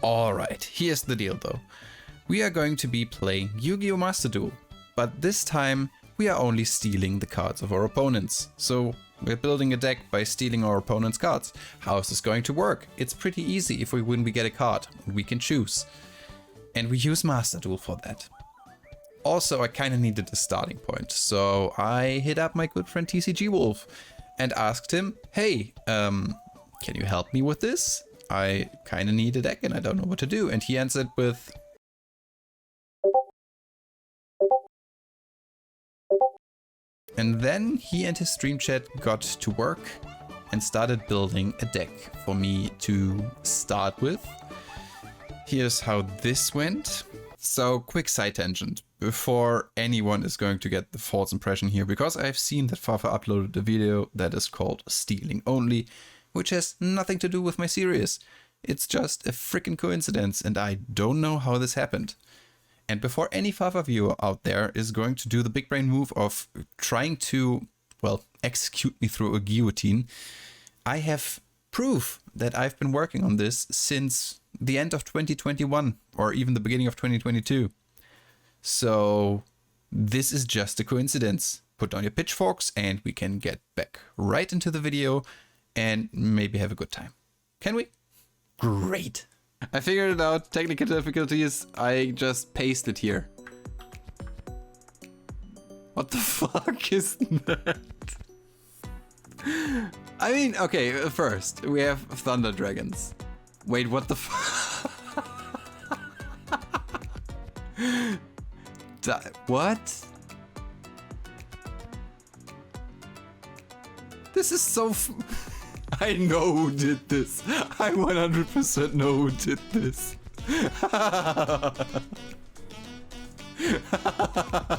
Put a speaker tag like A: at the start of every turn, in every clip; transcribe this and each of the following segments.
A: Alright, here's the deal though. We are going to be playing Yu-Gi-Oh Master Duel, but this time we are only stealing the cards of our opponents. So we're building a deck by stealing our opponent's cards. How is this going to work? It's pretty easy. If we win, we get a card. We can choose. And we use Master Duel for that. Also, I kind of needed a starting point. So I hit up my good friend TCG Wolf and asked him, hey, can you help me with this? I kind of need a deck and I don't know what to do. And he answered with... And then he and his stream chat got to work and started building a deck for me to start with. Here's how this went. So, quick side tangent before anyone is going to get the false impression here, because I've seen that Fafa uploaded a video that is called Stealing Only, which has nothing to do with my series. It's just a freaking coincidence and I don't know how this happened. And before any Fafa viewer out there is going to do the big brain move of trying to, well, execute me through a guillotine, I have proof that I've been working on this since the end of 2021 or even the beginning of 2022. So this is just a coincidence. Put down your pitchforks and we can get back right into the video and maybe have a good time. Can we? Great. I figured it out. Technical difficulties. I just pasted here. What the fuck is that? I mean, okay, first, we have Thunder Dragons. Wait, what the fuck? What? This is so... I know who did this. I 100% know who did this.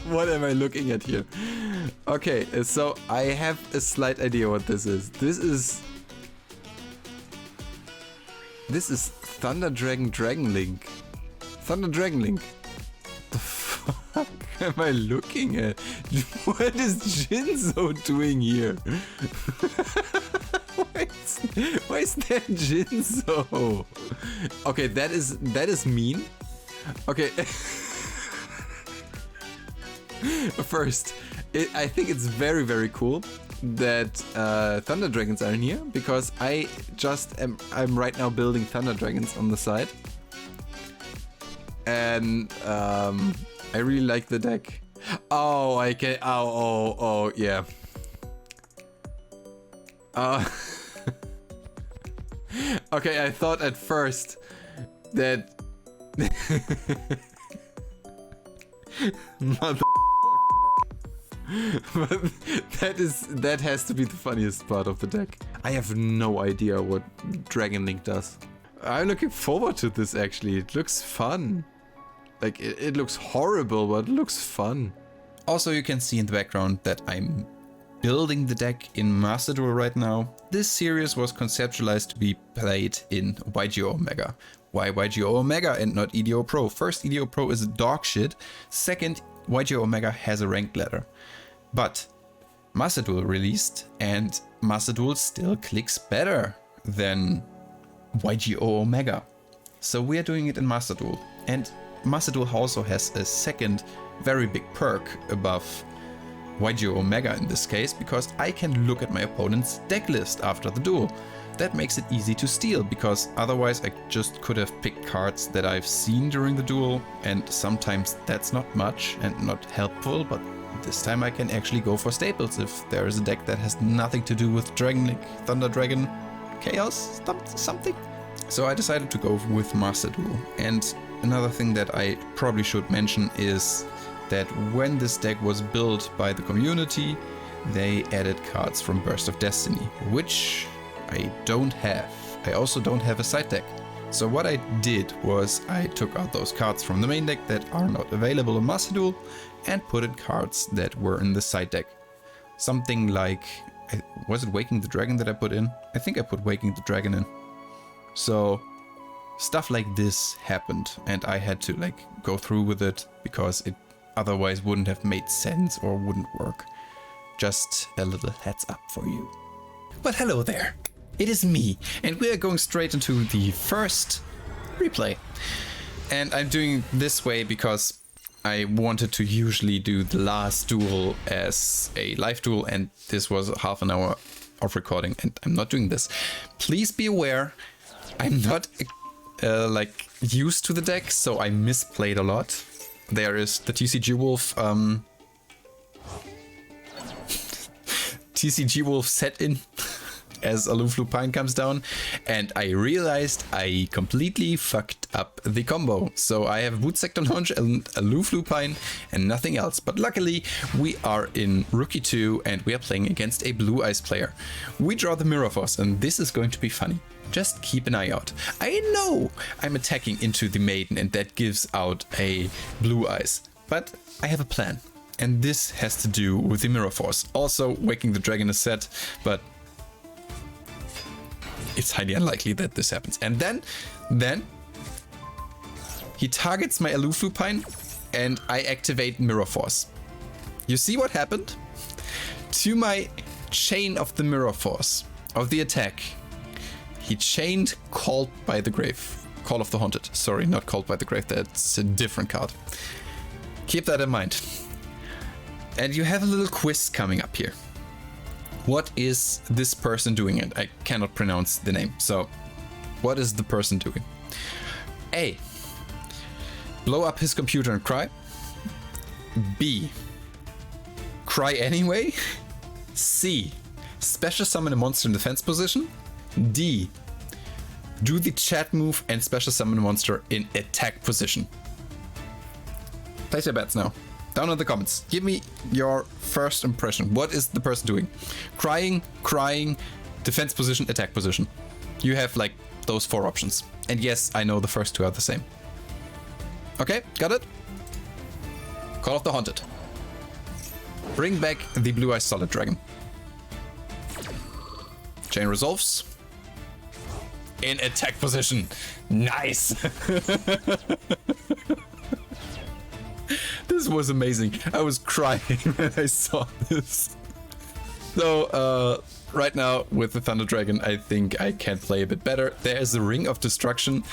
A: What am I looking at here? Okay, so I have a slight idea what this is. This is Thunder Dragon Dragon Link. Thunder Dragon Link. The fuck am I looking at? What is Jinzo doing here? Why is that Jinzo? Okay, that is mean. Okay. First, I think it's very, very cool that Thunder Dragons are in here, because I'm right now building Thunder Dragons on the side. And I really like the deck. Oh, I can, oh, yeah. Okay, I thought at first that... Motherfucker. But that has to be the funniest part of the deck. I have no idea what Dragon Link does. I'm looking forward to this actually. It looks fun. Like, it looks horrible, but it looks fun. Also, you can see in the background that I'm building the deck in Master Duel right now. This series was conceptualized to be played in Yu-Gi-Oh Omega. Why Yu-Gi-Oh Omega and not EDO Pro? First, EDO Pro is dog shit. Second, Yu-Gi-Oh Omega has a ranked ladder. But Master Duel released and Master Duel still clicks better than Yu-Gi-Oh Omega. So we are doing it in Master Duel. And Master Duel also has a second very big perk above Yu-Gi-Oh Omega in this case, because I can look at my opponent's deck list after the duel. That makes it easy to steal, because otherwise I just could have picked cards that I've seen during the duel, and sometimes that's not much and not helpful, but this time I can actually go for staples if there is a deck that has nothing to do with Dragon Link, Thunder Dragon, Chaos, something. So I decided to go with Master Duel. And another thing that I probably should mention is that when this deck was built by the community, they added cards from Burst of Destiny, which I don't have. I also don't have a side deck. So what I did was I took out those cards from the main deck that are not available in Master Duel and put in cards that were in the side deck. Something like, was it Waking the Dragon that I put in? I think I put Waking the Dragon in. So stuff like this happened and I had to like go through with it because it otherwise wouldn't have made sense or wouldn't work. Just a little heads up for you. But hello there, it is me, and we are going straight into the first replay. And I'm doing this way because I wanted to usually do the last duel as a live duel, and this was half an hour of recording, and I'm not doing this. Please be aware, I'm not like used to the deck, so I misplayed a lot. There is the TCG Wolf TCG Wolf set in as Aloof Lupine comes down, and I realized I completely fucked up the combo. So I have Boot Sector Launch and Aloof Lupine and nothing else. But luckily we are in Rookie 2 and we are playing against a Blue Eyes player. We draw the Mirror Force and this is going to be funny. Just keep an eye out. I know I'm attacking into the Maiden and that gives out a Blue Eyes, but I have a plan. And this has to do with the Mirror Force. Also, Waking the Dragon is set, but it's highly unlikely that this happens. And then he targets my Aloof Lupine and I activate Mirror Force. You see what happened? To my chain of the Mirror Force, of the attack, he chained Called by the Grave. Call of the Haunted. Sorry, not Called by the Grave, that's a different card. Keep that in mind. And you have a little quiz coming up here. What is this person doing? And I cannot pronounce the name. So, what is the person doing? A. Blow up his computer and cry. B. Cry anyway. C. Special summon a monster in defense position. D. Do the chat move and special summon a monster in attack position. Place your bets now. Down in the comments. Give me your first impression. What is the person doing? Crying, defense position, attack position. You have like those 4 options. And yes, I know the first 2 are the same. Okay, got it? Call of the Haunted. Bring back the Blue Eyes Solid Dragon. Chain resolves. In attack position. Nice! This was amazing. I was crying when I saw this. So, right now with the Thunder Dragon, I think I can play a bit better. There is a Ring of Destruction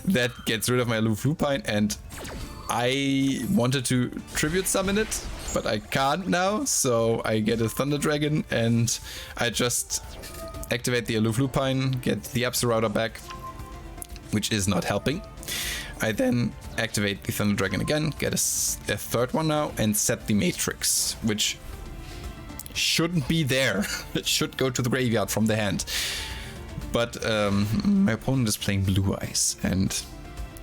A: that gets rid of my Aloof Lupine, and I wanted to tribute summon it, but I can't now. So I get a Thunder Dragon and I just activate the Aloof Lupine, get the Absol back, which is not helping. I then activate the Thunder Dragon again, get a third one now, and set the Matrix, which shouldn't be there. It should go to the graveyard from the hand. But my opponent is playing Blue Eyes, and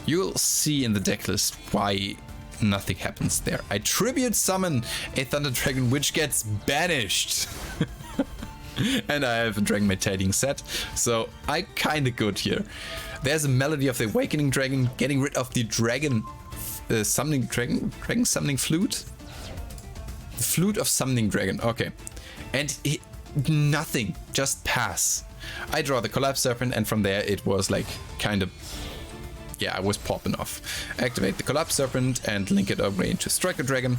A: you'll see in the deck list why nothing happens there. I tribute summon a Thunder Dragon, which gets banished. And I have a Dragon Maid Tidying set, so I kinda good here. There's a Melody of the Awakening Dragon, getting rid of the dragon summoning flute? The Flute of Summoning Dragon, okay. And nothing, just pass. I draw the Collapse Serpent, and from there it was like kind of, yeah, I was popping off. Activate the Collapse Serpent and link it over into Striker Dragon.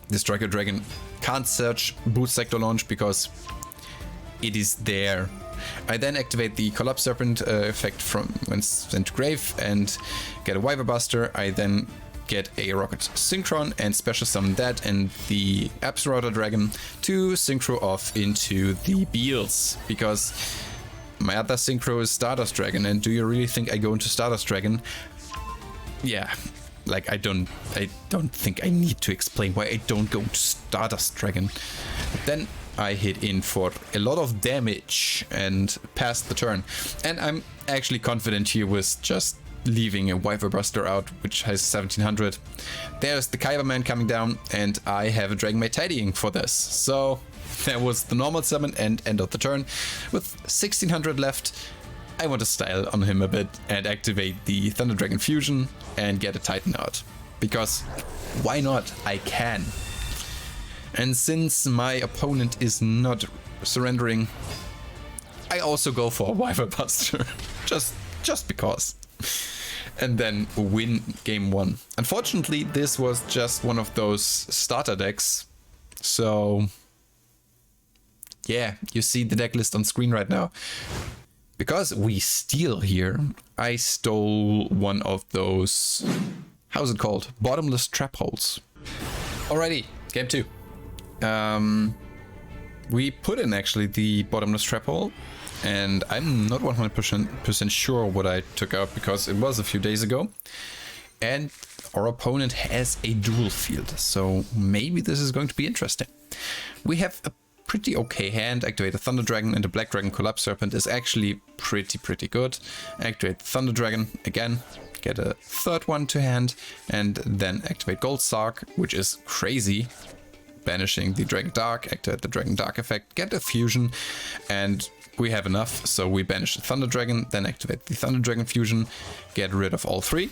A: The Striker Dragon can't search Boot Sector Launch because it is there. I then activate the Collapse Serpent effect from when sent to grave and get a Wyver Buster. I then get a Rocket Synchron and special summon that and the Absol Dragon to synchro off into the Beals, because my other synchro is Stardust Dragon, and do you really think I go into Stardust Dragon? Yeah, like I don't think I need to explain why I don't go into Stardust Dragon. But then I hit in for a lot of damage and passed the turn. And I'm actually confident here with just leaving a Wyver Buster out, which has 1700. There's the Kyberman coming down, and I have a Dragon Maid Tidying for this. So there was the normal summon and end of the turn. With 1600 left, I want to style on him a bit and activate the Thunder Dragon Fusion and get a Titan out. Because why not? I can. And since my opponent is not surrendering, I also go for a Wyver Buster. just because. And then win game 1. Unfortunately, this was just one of those starter decks. So yeah, you see the deck list on screen right now. because we steal here, I stole one of those, how's it called? Bottomless trap holes. Alrighty, game 2. We put in actually the bottomless trap hole, and I'm not 100% sure what I took out because it was a few days ago. And our opponent has a dual field, so maybe this is going to be interesting. We have a pretty okay hand. Activate a Thunder Dragon and a Black Dragon Collapse Serpent is actually pretty good. Activate the Thunder Dragon again, get a third one to hand, and then activate Gold Sark, which is crazy. Banishing the Dragon Dark, activate the Dragon Dark effect, get a fusion, and we have enough, so we banish the Thunder Dragon, then activate the Thunder Dragon fusion, get rid of all 3.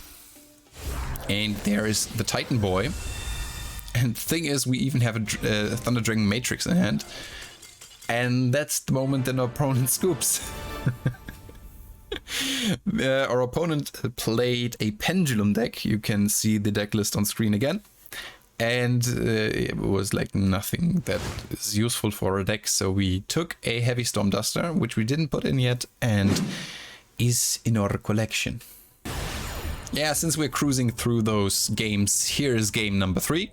A: And there is the Titan Boy. And the thing is, we even have a Thunder Dragon Matrix in hand. And that's the moment that our opponent scoops. Our opponent played a Pendulum deck. You can see the deck list on screen again. And it was like nothing that is useful for a deck. So we took a Heavy Storm Duster, which we didn't put in yet, and is in our collection. Yeah, since we're cruising through those games, here is game number 3.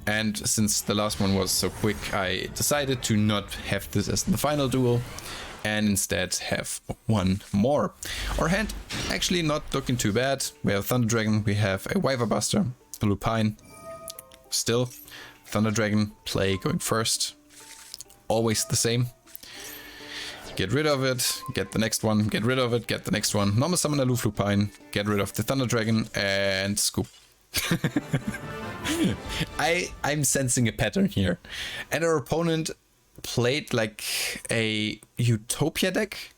A: And since the last one was so quick, I decided to not have this as the final duel and instead have one more. Our hand actually not looking too bad. We have Thunder Dragon, we have a Wyver Buster, a Lupine. Still, Thunder Dragon play going first. Always the same. Get rid of it, get the next one, get rid of it, get the next one. Normal summon a Lupine, get rid of the Thunder Dragon, and scoop. I'm sensing a pattern here. And our opponent played like a Utopia deck.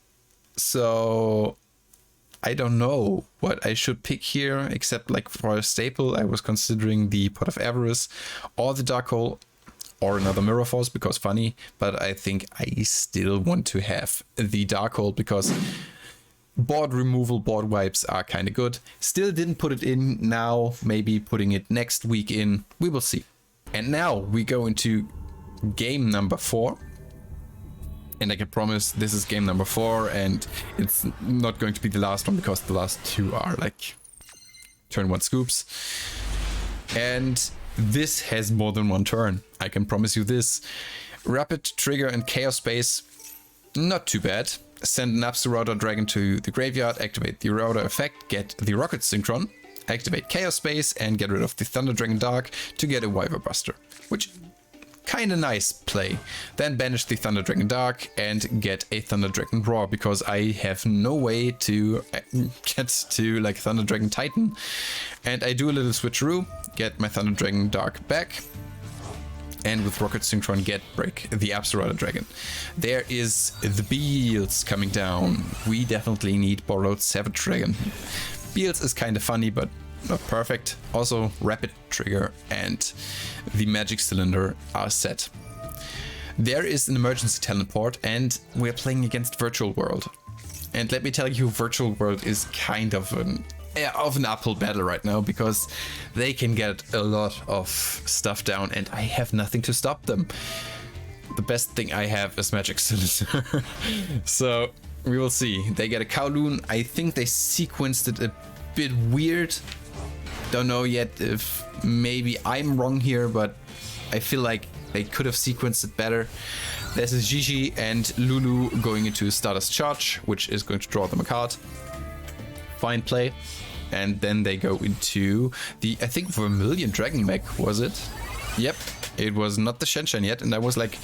A: So I don't know what I should pick here, except like for a staple, I was considering the Pot of Avarice or the Dark Hole. Or another Mirror Force, because funny, but I think I still want to have the Dark Hole because board removal, board wipes are kind of good. Still didn't put it in now, maybe putting it next week in, we will see. And now we go into game number 4. And I can promise this is game number 4 and it's not going to be the last one because the last 2 are like turn 1 scoops. And this has more than one turn, I can promise you this. Rapid, Trigger and Chaos Space, not too bad. Send an Absol Dragon to the graveyard, activate the Router effect, get the Rocket Synchron, activate Chaos Space and get rid of the Thunder Dragon Dark to get a Wyver Buster, which kinda nice play. Then banish the Thunder Dragon Dark and get a Thunder Dragon Roar because I have no way to get to like Thunder Dragon Titan. And I do a little switcheroo, get my Thunder Dragon Dark back, and with Rocket Synchron break the Absol Dragon. There is the Beals coming down. We definitely need borrowed Savage Dragon. Beals is kind of funny, but not perfect. Also, Rapid, Trigger and the Magic Cylinder are set. There is an emergency teleport and we're playing against Virtual World. And let me tell you, Virtual World is kind of an uphill battle right now because they can get a lot of stuff down and I have nothing to stop them. The best thing I have is Magic Cylinder. So we will see. They get a Kowloon. I think they sequenced it a bit weird. Don't know yet if maybe I'm wrong here, but I feel like they could have sequenced it better. There's a Gigi and Lulu going into Stardust Charge, which is going to draw them a card. Fine play. And then they go into the, I think, Vermilion Dragon Mech, was it? Yep, it was not the Shen yet, and I was like,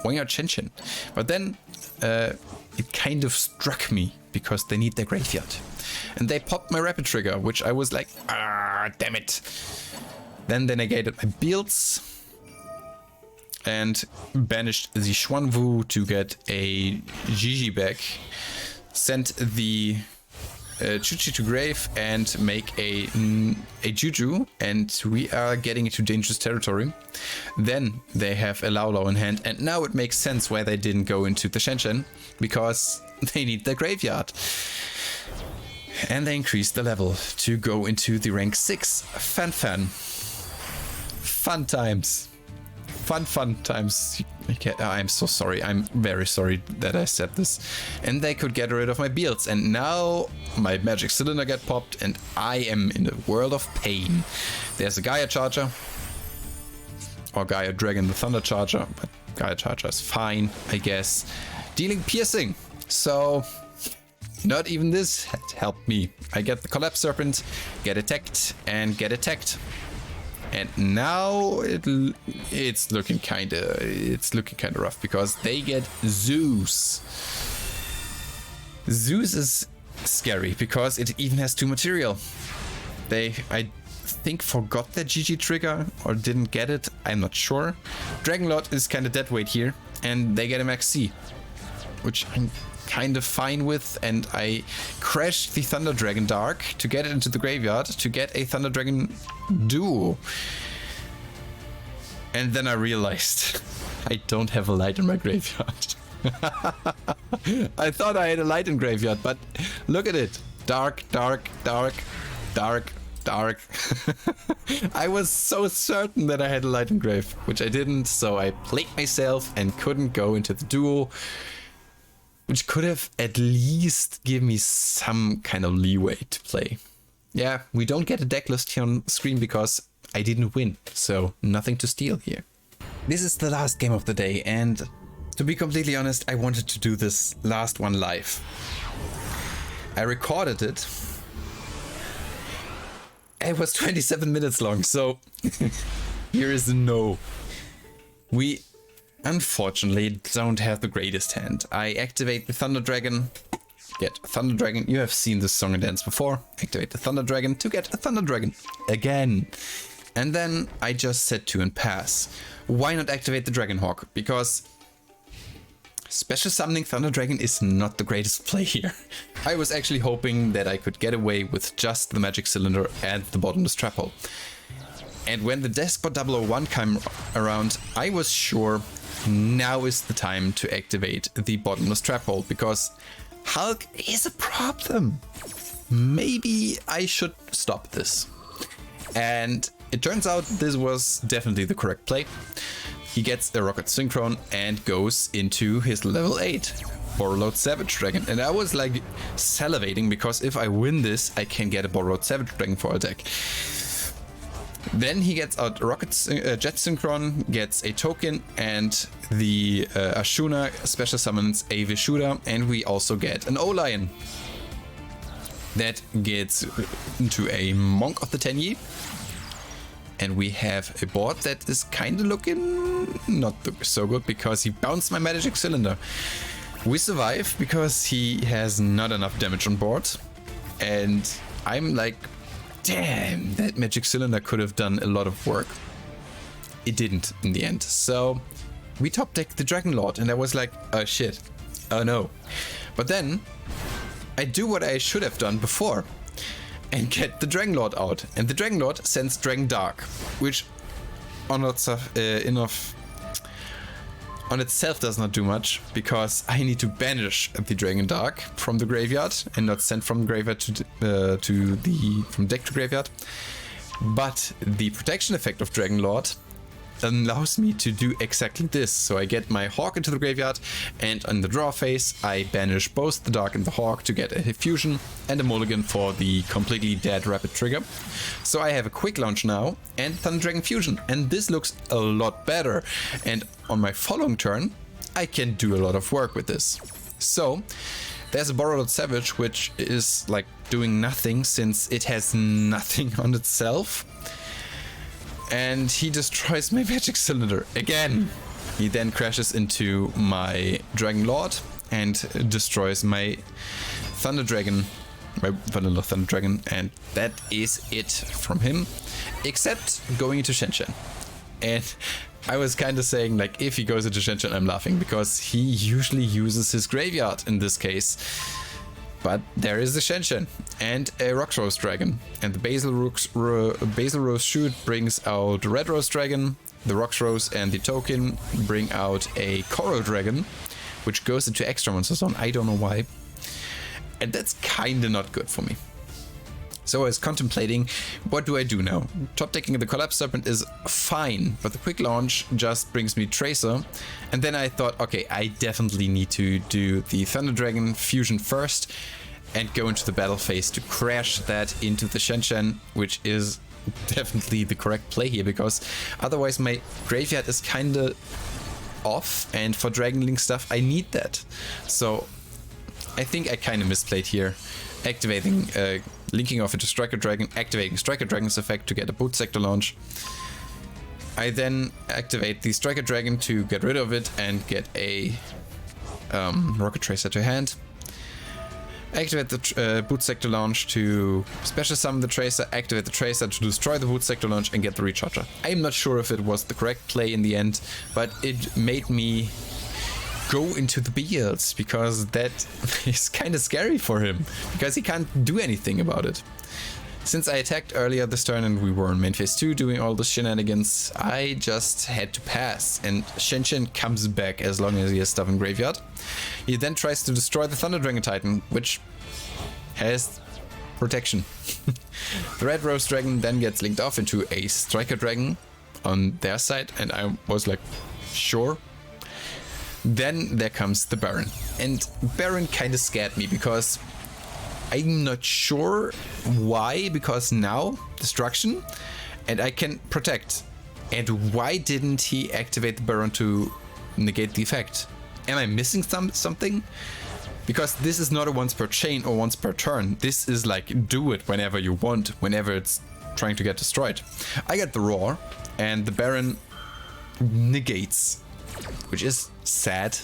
A: why not Shen? But then it kind of struck me because they need their graveyard. And they popped my Rapid Trigger, which I was like, ah, damn it. Then they negated my Beals and banished the Xuanwu to get a Gigi back. Sent the Chuchi to grave and make a Juju, and we are getting into dangerous territory. Then they have a Lau Lau in hand, and now it makes sense why they didn't go into the Shen because they need their graveyard. And they increased the level to go into the rank 6. Fun times. Fun times. Okay, I'm so sorry. I'm very sorry that I said this. And they could get rid of my Beals. And now my magic cylinder get popped and I am in a world of pain. There's a Gaia Charger. Or Gaia Dragon the Thunder Charger. But Gaia Charger is fine, I guess. Dealing piercing. So not even this had helped me. I get the Collapse Serpent, get attacked, and get attacked. And now it's looking kinda rough because they get Zeus. Zeus is scary because it even has 2 material. I think forgot their GG trigger or didn't get it. I'm not sure. Dragonlord is kind of dead weight here, and they get a Max C, which I'm kind of fine with. And I crashed the Thunder Dragon Dark to get it into the graveyard to get a Thunder Dragon Duel. And then I realized I don't have a light in my graveyard. I thought I had a light in graveyard, but look at it. Dark, dark, dark, dark, dark. I was so certain that I had a light in grave, which I didn't, so I played myself and couldn't go into the duel, which could have at least given me some kind of leeway to play. Yeah, we don't get a deck list here on screen because I didn't win, so nothing to steal here. This is the last game of the day, and to be completely honest, I wanted to do this last one live. I recorded it. It was 27 minutes long, so here is a no. We unfortunately don't have the greatest hand. I activate the Thunder Dragon, get a Thunder Dragon. You have seen this song and dance before. Activate the Thunder Dragon to get a Thunder Dragon again. And then I just set 2 and pass. Why not activate the Dragon Hawk? Because special summoning Thunder Dragon is not the greatest play here. I was actually hoping that I could get away with just the Magic Cylinder and the Bottomless Trap Hole. And when the Deskbot 001 came around, I was sure now is the time to activate the Bottomless Trap Hole, because Hulk is a problem. Maybe I should stop this. And it turns out this was definitely the correct play. He gets a Rocket Synchron and goes into his level 8 Borrowload Savage Dragon. And I was like salivating, because if I win this, I can get a Borrowload Savage Dragon for a deck. Then he gets out Rocket Jet Synchron, gets a token, and the Ashuna special summons a Vishuda, and we also get an O-Lion. That gets into a Monk of the Tenyi. And we have a board that is kind of looking not so good, because he bounced my Magic Cylinder. We survive because he has not enough damage on board. And I'm like, damn, that Magic Cylinder could have done a lot of work. It didn't in the end. So we top decked the Dragon Lord, and I was like, oh shit, oh no. But then I do what I should have done before and get the Dragon Lord out. And the Dragon Lord sends Dragon Dark, which on itself does not do much, because I need to banish the Dragon Dark from the graveyard and not send from graveyard from deck to graveyard. But the protection effect of Dragon Lord allows me to do exactly this. So I get my Hawk into the graveyard, and on the draw phase I banish both the Dark and the Hawk to get a fusion and a mulligan for the completely dead rapid trigger. So I have a quick launch now and Thunder Dragon Fusion, and this looks a lot better. And on my following turn I can do a lot of work with this. So there's a Borrowload Savage, which is like doing nothing since it has nothing on itself. And he destroys my Magic Cylinder again. He then crashes into my Dragon Lord and destroys my Thunder Dragon, my vanilla Thunder Dragon, and that is it from him, except going into Shenshen. And I was kind of saying, like, if he goes into Shenshen, I'm laughing, because he usually uses his graveyard in this case. But there is the Shenshen and a Roxrose Dragon. And the Basil Rose Shoot brings out Red Rose Dragon. The Roxrose and the token bring out a Coral Dragon, which goes into Extra Monster Zone. I don't know why. And that's kind of not good for me. So I was contemplating, what do I do now? Top decking the Collapse Serpent is fine, but the quick launch just brings me Tracer. And then I thought, okay, I definitely need to do the Thunder Dragon fusion first and go into the battle phase to crash that into the Shen, which is definitely the correct play here, because otherwise my graveyard is kind of off, and for Dragon Link stuff I need that. So I think I kind of misplayed here, activating linking off into Striker Dragon, activating Striker Dragon's effect to get a Boot Sector launch. I then activate the Striker Dragon to get rid of it and get a Rocket Tracer to hand. Activate the Boot Sector launch to special summon the Tracer, activate the Tracer to destroy the Boot Sector launch and get the Recharger. I'm not sure if it was the correct play in the end, but it made me go into the Beals, because that is kind of scary for him, because he can't do anything about it. Since I attacked earlier this turn and we were in main phase 2 doing all the shenanigans, I just had to pass, and Shen comes back as long as he has stuff in graveyard. He then tries to destroy the Thunder Dragon Titan, which has protection. The Red Rose Dragon then gets linked off into a Striker Dragon on their side, and I was like, sure. Then there comes the Baron, and Baron kind of scared me, because I'm not sure why, because now destruction and I can protect. And why didn't he activate the Baron to negate the effect? Am I missing something? Because this is not a once per chain or once per turn. This is like, do it whenever you want, whenever it's trying to get destroyed. I get the Roar, and the Baron negates, which is sad.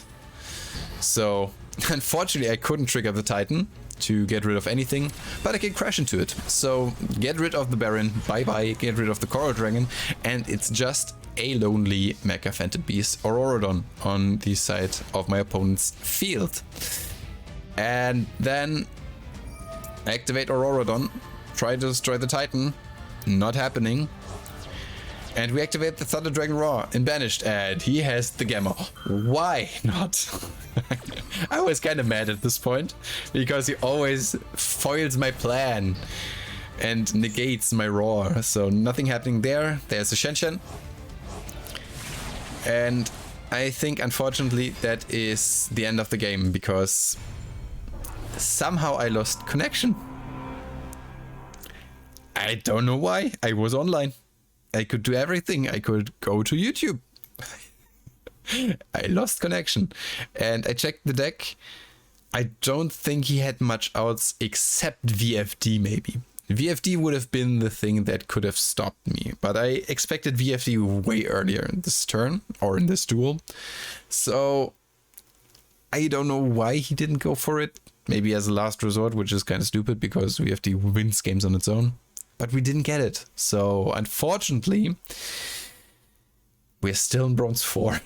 A: So unfortunately I couldn't trigger the Titan to get rid of anything, but I can crash into it. So get rid of the Baron, bye bye, get rid of the Coral Dragon, and it's just a lonely Mecha Phantom Beast Aurorodon on the side of my opponent's field. And then activate Aurorodon, try to destroy the Titan, not happening. And we activate the Thunder Dragon Raw in Banished, and he has the Gamma. Why not? I was kind of mad at this point, because he always foils my plan and negates my Roar. So nothing happening there. There's a Shen. And I think, unfortunately, that is the end of the game, because somehow I lost connection. I don't know why. I was online. I could do everything. I could go to YouTube. I lost connection. And I checked the deck. I don't think he had much else except VFD maybe. VFD would have been the thing that could have stopped me. But I expected VFD way earlier in this turn or in this duel. So I don't know why he didn't go for it. Maybe as a last resort, which is kind of stupid because VFD wins games on its own. But we didn't get it. So unfortunately, we're still in Bronze 4.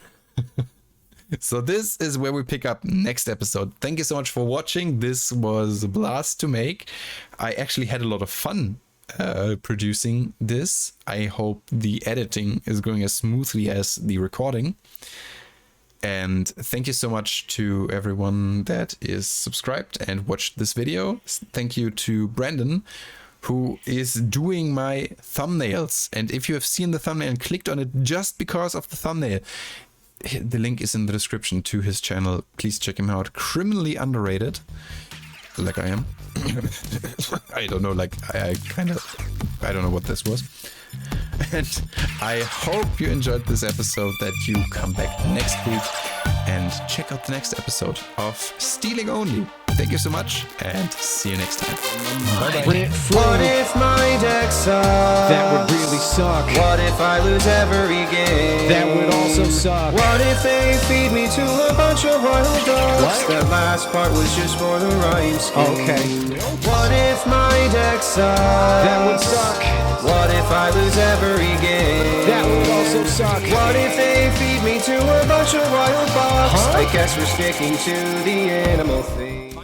A: So this is where we pick up next episode. Thank you so much for watching. This was a blast to make. I actually had a lot of fun producing this. I hope the editing is going as smoothly as the recording. And thank you so much to everyone that is subscribed and watched this video. Thank you to Brendon, who is doing my thumbnails. And if you have seen the thumbnail and clicked on it just because of the thumbnail, the link is in the description to his channel. Please check him out. Criminally underrated, like I am. I don't know, like I don't know what this was. And I hope you enjoyed this episode, that you come back next week and check out the next episode of Stealing Only. Thank you so much, and see you next time. Bye-bye.
B: What if my deck sucks?
C: That would really suck.
B: What if I lose every game?
C: That would also suck.
B: What if they feed me to a bunch of wild dogs?
C: What?
B: That last part was just for the rhyme scheme.
C: Okay.
B: What if my deck sucks?
C: That would suck.
B: What if I lose every game?
C: That would also suck.
B: What if they feed me to a bunch of wild bucks?
C: Huh?
B: I guess we're sticking to the animal thing.